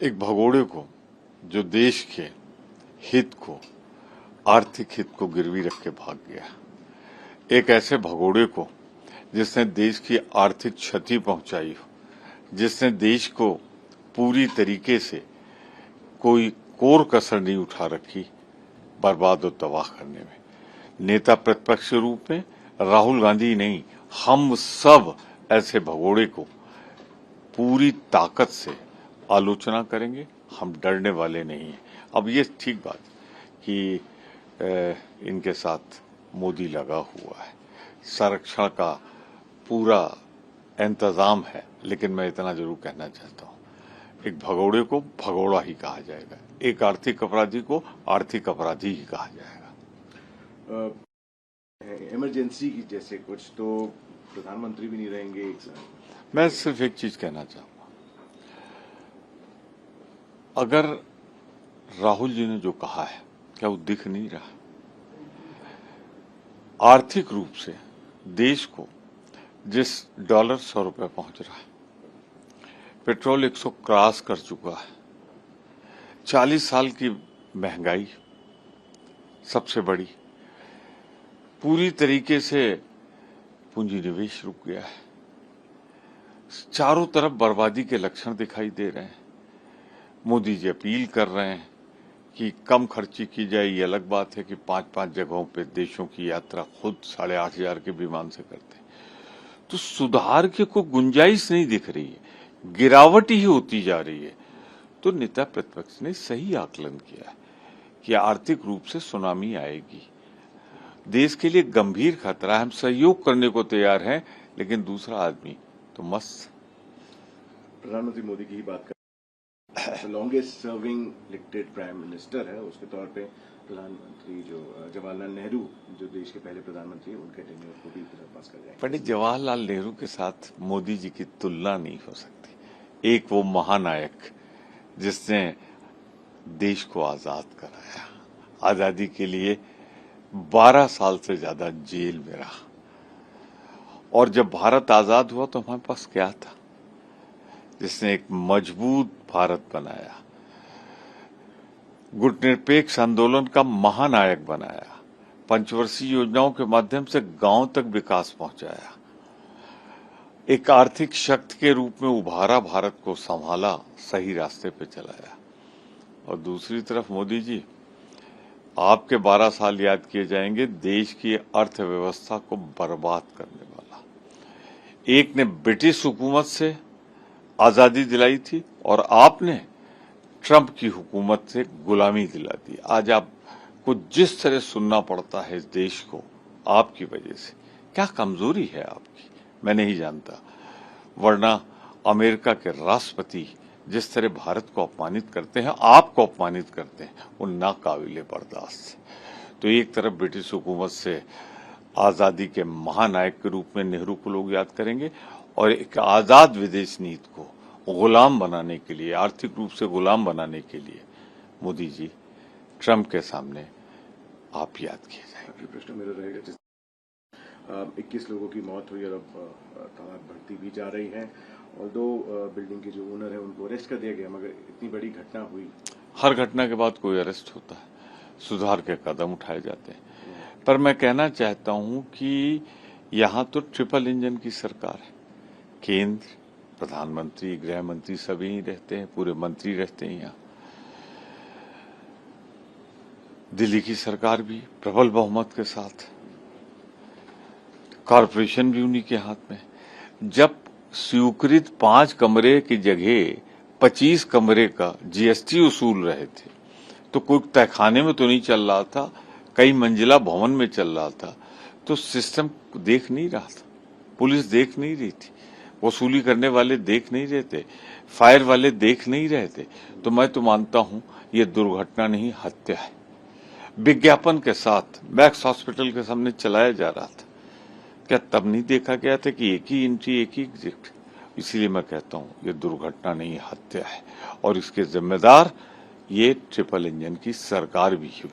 एक भगोड़े को जो देश के हित को, आर्थिक हित को गिरवी रख के भाग गया, एक ऐसे भगोड़े को जिसने देश की आर्थिक क्षति पहुंचाई हो, जिसने देश को पूरी तरीके से कोई कोर कसर नहीं उठा रखी बर्बाद और तबाह करने में। नेता प्रतिपक्ष के रूप में राहुल गांधी नहीं, हम सब ऐसे भगोड़े को पूरी ताकत से आलोचना करेंगे। हम डरने वाले नहीं हैं। अब ये ठीक बात कि इनके साथ मोदी लगा हुआ है, संरक्षण का पूरा इंतजाम है, लेकिन मैं इतना जरूर कहना चाहता हूँ, एक भगोड़े को भगोड़ा ही कहा जाएगा, एक आर्थिक अपराधी को आर्थिक अपराधी ही कहा जाएगा। इमरजेंसी की जैसे कुछ, तो प्रधानमंत्री भी नहीं रहेंगे एक साथ। मैं सिर्फ एक चीज कहना चाहूंगा, अगर राहुल जी ने जो कहा है, क्या वो दिख नहीं रहा? आर्थिक रूप से देश को जिस डॉलर 100 रुपए पहुंच रहा है, पेट्रोल 100 क्रॉस कर चुका है, 40 साल की महंगाई सबसे बड़ी, पूरी तरीके से पूंजी निवेश रुक गया है, चारों तरफ बर्बादी के लक्षण दिखाई दे रहे हैं। मोदी जी अपील कर रहे हैं कि कम खर्ची की जाए। ये अलग बात है कि 5-5 जगहों पे देशों की यात्रा खुद 8,500 के विमान से करते हैं, तो सुधार की कोई गुंजाइश नहीं दिख रही है, गिरावट ही होती जा रही है। तो नेता प्रतिपक्ष ने सही आकलन किया है कि आर्थिक रूप से सुनामी आएगी, देश के लिए गंभीर खतरा है, हम सहयोग करने को तैयार हैं, लेकिन दूसरा आदमी तो मस्त। प्रधानमंत्री मोदी की ही बात कर, longest serving elected prime minister है, उसके तौर पे प्रधानमंत्री जो जवाहरलाल नेहरू, जो देश के पहले प्रधानमंत्री, उनके टेन्योर को भी पास कर जाएंगे। पंडित जवाहरलाल नेहरू के साथ मोदी जी की तुलना नहीं हो सकती। एक वो महानायक जिसने देश को आजाद कराया, आजादी के लिए 12 साल से ज्यादा जेल में रहा, और जब भारत आजाद हुआ तो हमारे पास क्या था? जिसने एक मजबूत भारत बनाया, गुटनिरपेक्ष आंदोलन का महानायक बनाया, पंचवर्षीय योजनाओं के माध्यम से गांव तक विकास पहुंचाया, एक आर्थिक शक्ति के रूप में उभारा, भारत को संभाला, सही रास्ते पे चलाया। और दूसरी तरफ मोदी जी, आपके 12 साल याद किए जाएंगे देश की अर्थव्यवस्था को बर्बाद करने वाला। एक ने ब्रिटिश हुकूमत से आजादी दिलाई थी और आपने ट्रंप की हुकूमत से गुलामी दिला दी। आज आपको जिस तरह सुनना पड़ता है इस देश को आपकी वजह से, क्या कमजोरी है आपकी, मैं नहीं जानता। वरना अमेरिका के राष्ट्रपति जिस तरह भारत को अपमानित करते हैं, आपको अपमानित करते हैं, वो नाकाबिले बर्दाश्त। तो एक तरफ ब्रिटिश हुकूमत से आजादी के महानायक के रूप में नेहरू को लोग याद करेंगे, और एक आजाद विदेश नीति को गुलाम बनाने के लिए, आर्थिक रूप से गुलाम बनाने के लिए मोदी जी ट्रंप के सामने आप याद किए जाएंगे। प्रश्न मेरा रहेगा, 21 लोगों की मौत हुई और अब तादाद बढ़ती भी जा रही है, और 2 बिल्डिंग के जो ओनर है उनको अरेस्ट कर दिया गया, मगर इतनी बड़ी घटना हुई। हर घटना के बाद कोई अरेस्ट होता है, सुधार के कदम उठाए जाते हैं, पर मैं कहना चाहता हूं कि यहाँ तो ट्रिपल इंजन की सरकार है। केंद्र, प्रधानमंत्री, गृह मंत्री सभी ही रहते हैं, पूरे मंत्री रहते हैं यहाँ। दिल्ली की सरकार भी प्रबल बहुमत के साथ, कॉरपोरेशन भी उन्हीं के हाथ में। जब स्वीकृत 5 कमरे की जगह 25 कमरे का जीएसटी वसूल रहे थे, तो कोई तहखाने में तो नहीं चल रहा था, कई मंजिला भवन में चल रहा था, तो सिस्टम देख नहीं रहा था, पुलिस देख नहीं रही थी, वसूली करने वाले देख नहीं रहे थे, फायर वाले देख नहीं रहे थे। तो मैं तो मानता हूं ये दुर्घटना नहीं, हत्या है। विज्ञापन के साथ मैक्स हॉस्पिटल के सामने चलाया जा रहा था, क्या तब नहीं देखा गया था कि एक ही एंट्री एक ही एग्जिट? इसीलिए मैं कहता हूं ये दुर्घटना नहीं, हत्या है, और इसके जिम्मेदार ये ट्रिपल इंजन की सरकार भी हुई।